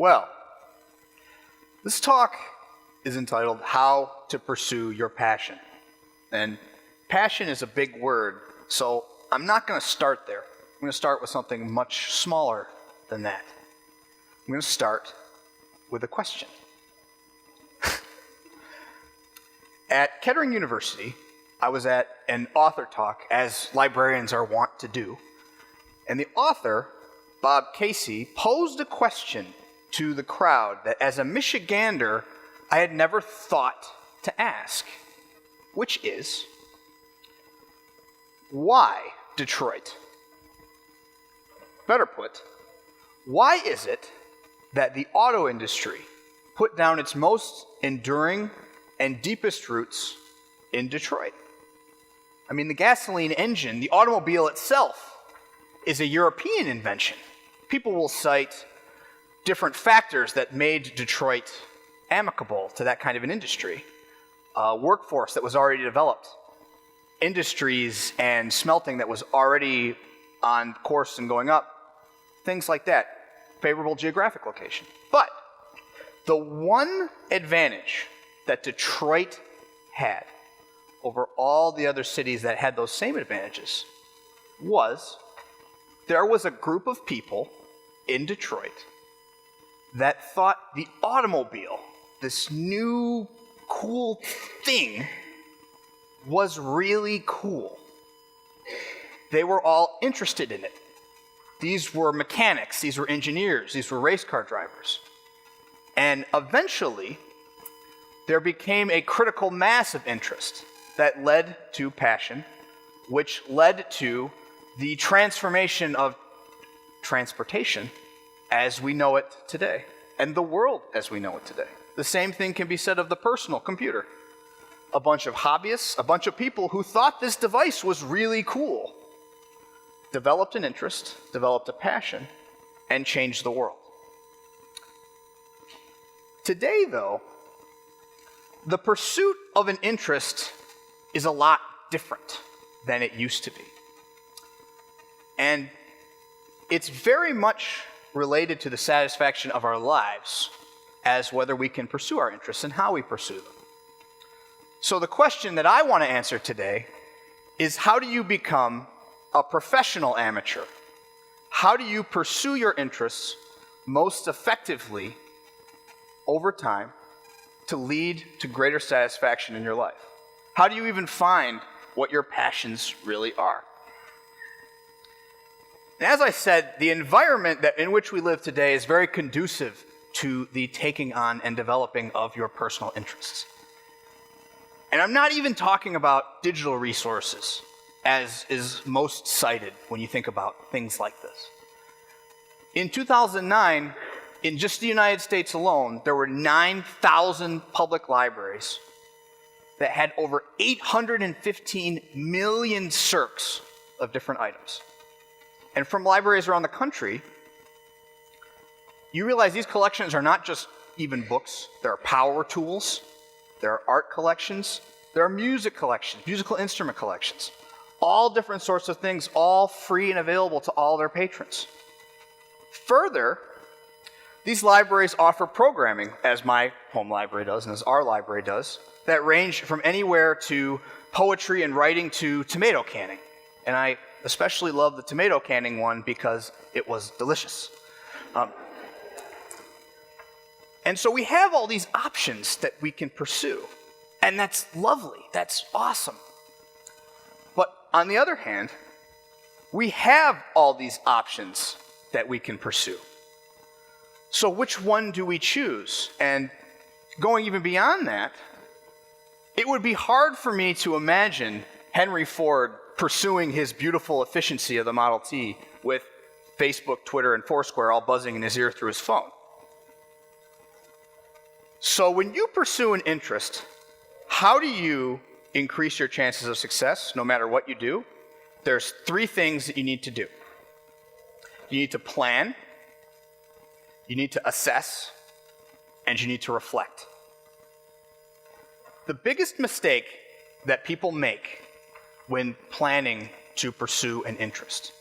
Well, this talk is entitled How to Pursue Your Passion. And passion is a big word, so I'm not going to start there. I'm going to start with something much smaller than that. I'm going to start with a question. At Kettering University, I was at an author talk, as librarians are wont to do, and the author, Bob Casey, posed a question to the crowd that as a Michigander, I had never thought to ask, which is, why Detroit? Better put, why is it that the auto industry put down its most enduring and deepest roots in Detroit? I mean, the gasoline engine, the automobile itself, is a European invention. People will cite different factors that made Detroit amicable to that kind of an industry. Workforce that was already developed, industries and smelting that was already on course and going up, things like that. Favorable geographic location. But the one advantage that Detroit had over all the other cities that had those same advantages was there was a group of people in Detroit that thought the automobile, this new cool thing, was really cool. They were all interested in it. These were mechanics, these were engineers, these were race car drivers. And eventually, there became a critical mass of interest that led to passion, which led to the transformation of transportation as we know it today, and the world as we know it today. The same thing can be said of the personal computer. A bunch of hobbyists, a bunch of people who thought this device was really cool, developed an interest, developed a passion, and changed the world. Today, though, the pursuit of an interest is a lot different than it used to be. And it's very much related to the satisfaction of our lives as whether we can pursue our interests and how we pursue them. So the question that I want to answer today is, how do you become a professional amateur? How do you pursue your interests most effectively over time to lead to greater satisfaction in your life? How do you even find what your passions really are? And as I said, the environment in which we live today is very conducive to the taking on and developing of your personal interests. And I'm not even talking about digital resources, as is most cited when you think about things like this. In 2009, in just the United States alone, there were 9,000 public libraries that had over 815 million circs of different items. And from libraries around the country, you realize these collections are not just even books. There are power tools, there are art collections, there are music collections, musical instrument collections, all different sorts of things, all free and available to all their patrons. Further, these libraries offer programming, as my home library does and as our library does, that range from anywhere to poetry and writing to tomato canning. And I especially love the tomato canning one because it was delicious. And so we have all these options that we can pursue. And that's lovely, that's awesome. But on the other hand, we have all these options that we can pursue. So which one do we choose? And going even beyond that, it would be hard for me to imagine Henry Ford pursuing his beautiful efficiency of the Model T with Facebook, Twitter, and Foursquare all buzzing in his ear through his phone. So when you pursue an interest, how do you increase your chances of success no matter what you do? There's 3 things that you need to do. You need to plan, you need to assess, and you need to reflect. The biggest mistake that people make when planning to pursue an interest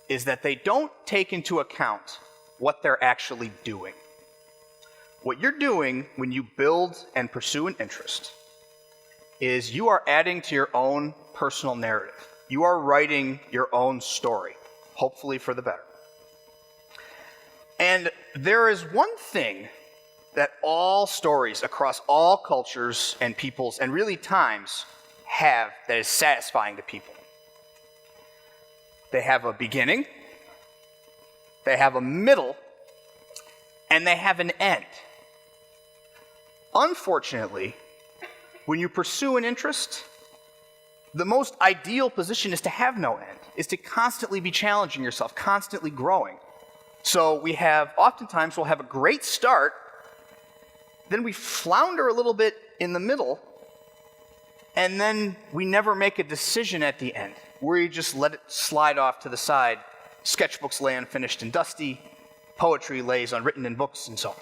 is that they don't take into account what they're actually doing. What you're doing when you build and pursue an interest is you are adding to your own personal narrative. You are writing your own story, hopefully for the better. And there is one thing that all stories across all cultures and peoples and really times have that is satisfying to people. They have a beginning, they have a middle, and they have an end. Unfortunately, when you pursue an interest, the most ideal position is to have no end, is to constantly be challenging yourself, constantly growing. So oftentimes we'll have a great start, then we flounder a little bit in the middle, and then we never make a decision at the end, where you just let it slide off to the side. Sketchbooks lay unfinished and dusty, poetry lays unwritten in books, and so on.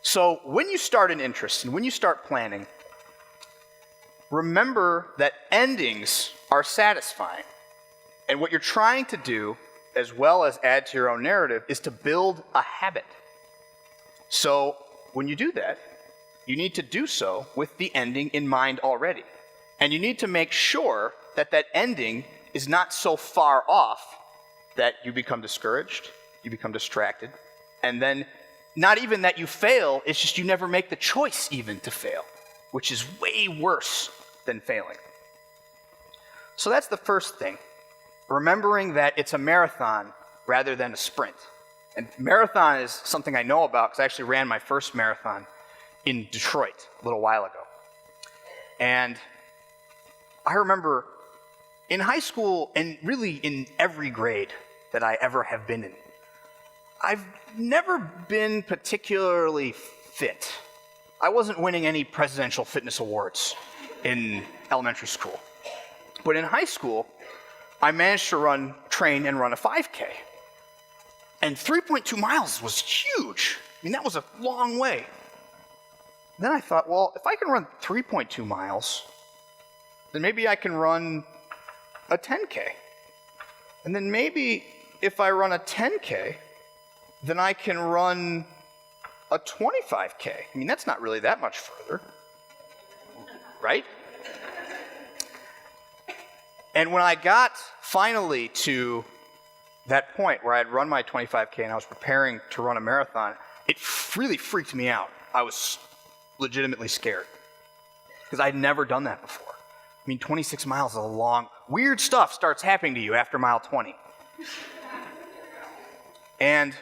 So when you start an interest and when you start planning, remember that endings are satisfying. And what you're trying to do, as well as add to your own narrative, is to build a habit. So when you do that, you need to do so with the ending in mind already. And you need to make sure that that ending is not so far off that you become discouraged, you become distracted, and then not even that you fail, it's just you never make the choice even to fail, which is way worse than failing. So that's the first thing, remembering that it's a marathon rather than a sprint. And marathon is something I know about because I actually ran my first marathon in Detroit a little while ago. And I remember in high school, and really in every grade that I ever have been in, I've never been particularly fit. I wasn't winning any presidential fitness awards in elementary school. But in high school, I managed to train and run a 5K. And 3.2 miles was huge. I mean, that was a long way. Then I thought, well, if I can run 3.2 miles, then maybe I can run a 10K. And then maybe if I run a 10K, then I can run a 25K. I mean, that's not really that much further, right? And when I got finally to that point where I had run my 25K and I was preparing to run a marathon, it really freaked me out. I was legitimately scared because I'd never done that before. I mean, 26 miles is a long, weird stuff starts happening to you after mile 20. And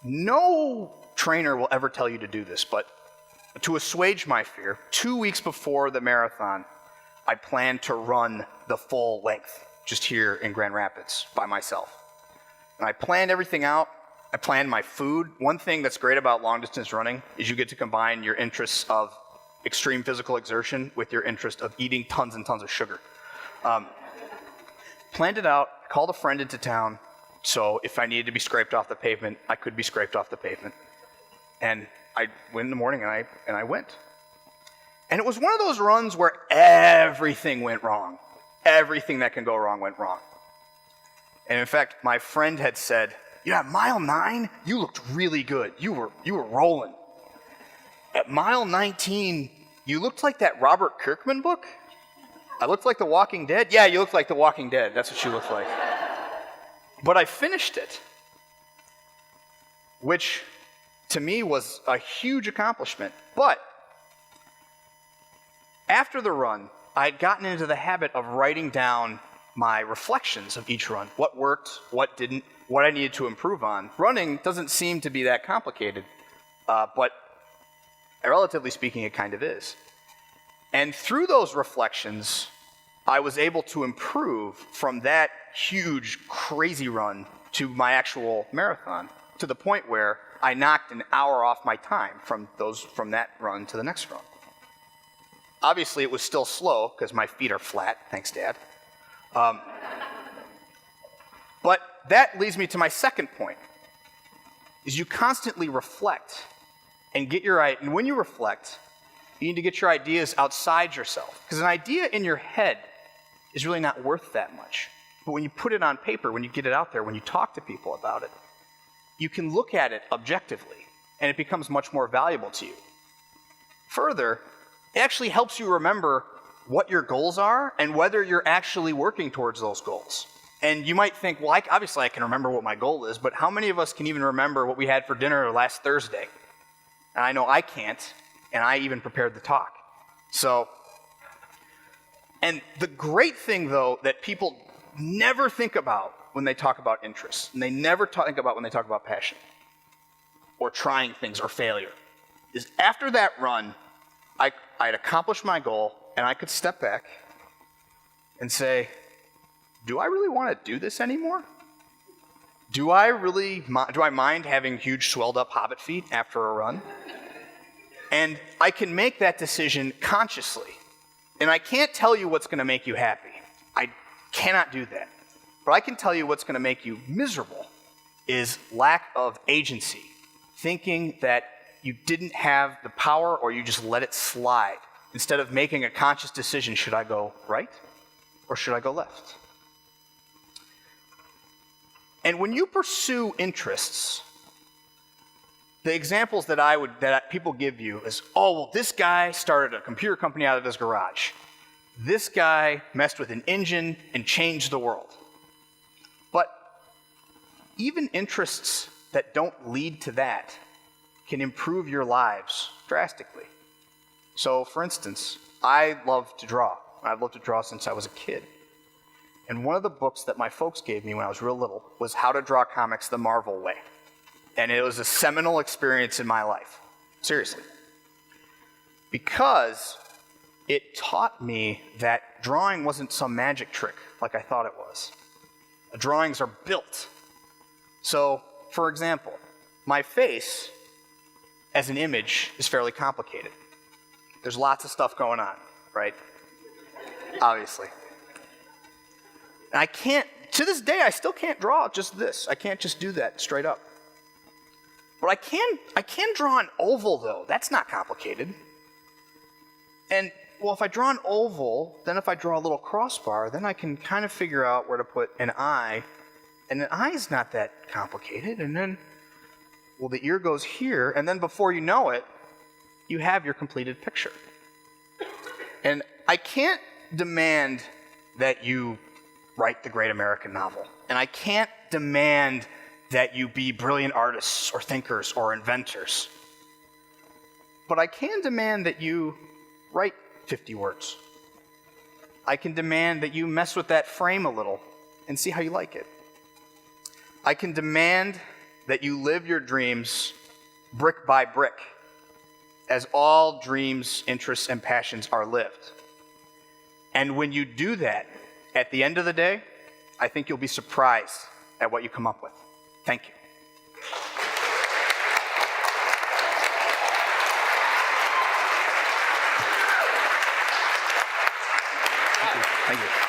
no trainer will ever tell you to do this, but to assuage my fear, 2 weeks before the marathon, I planned to run the full length just here in Grand Rapids by myself. And I planned everything out. I planned my food. One thing that's great about long distance running is you get to combine your interests of extreme physical exertion with your interest of eating tons and tons of sugar. Planned it out, called a friend into town, so if I needed to be scraped off the pavement, I could be scraped off the pavement. And I went in the morning and I went. And it was one of those runs where everything went wrong. Everything that can go wrong went wrong. And in fact, my friend had said, "Yeah, at mile 9, you looked really good. You were rolling. At mile 19, you looked like that Robert Kirkman book. I looked like The Walking Dead." "Yeah, you looked like The Walking Dead. That's what you looked like." But I finished it, which to me was a huge accomplishment. But after the run, I had gotten into the habit of writing down my reflections of each run. What worked, what didn't, what I needed to improve on. Running doesn't seem to be that complicated, but relatively speaking, it kind of is. And through those reflections, I was able to improve from that huge, crazy run to my actual marathon, to the point where I knocked an hour off my time from that run to the next run. Obviously, it was still slow, because my feet are flat, thanks, Dad. But that leads me to my second point, is you constantly reflect and and when you reflect, you need to get your ideas outside yourself. Because an idea in your head is really not worth that much. But when you put it on paper, when you get it out there, when you talk to people about it, you can look at it objectively, and it becomes much more valuable to you. Further, it actually helps you remember what your goals are and whether you're actually working towards those goals. And you might think, well, obviously I can remember what my goal is, but how many of us can even remember what we had for dinner last Thursday? And I know I can't, and I even prepared the talk. And the great thing, though, that people never think about when they talk about interests, and they never think about when they talk about passion, or trying things, or failure, is after that run, I'd accomplished my goal, and I could step back and say, do I really want to do this anymore? Do I mind having huge swelled up hobbit feet after a run? And I can make that decision consciously. And I can't tell you what's going to make you happy. I cannot do that. But I can tell you what's going to make you miserable is lack of agency. Thinking that you didn't have the power or you just let it slide. Instead of making a conscious decision, should I go right or should I go left? And when you pursue interests, the examples that people give you is, oh, well, this guy started a computer company out of his garage. This guy messed with an engine and changed the world. But even interests that don't lead to that can improve your lives drastically. So, for instance, I love to draw. I've loved to draw since I was a kid. And one of the books that my folks gave me when I was real little was How to Draw Comics the Marvel Way. And it was a seminal experience in my life. Seriously. Because it taught me that drawing wasn't some magic trick like I thought it was. Drawings are built. So, for example, my face as an image is fairly complicated. There's lots of stuff going on, right? Obviously. And I can't, to this day, I still can't draw just this. I can't just do that straight up. But I can draw an oval, though. That's not complicated. And, well, if I draw an oval, then if I draw a little crossbar, then I can kind of figure out where to put an eye. And an eye is not that complicated. And then, well, the ear goes here, and then before you know it, you have your completed picture. And I can't demand that you write the great American novel. And I can't demand that you be brilliant artists or thinkers or inventors. But I can demand that you write 50 words. I can demand that you mess with that frame a little and see how you like it. I can demand that you live your dreams brick by brick, as all dreams, interests, and passions are lived. And when you do that, at the end of the day, I think you'll be surprised at what you come up with. Thank you. Thank you.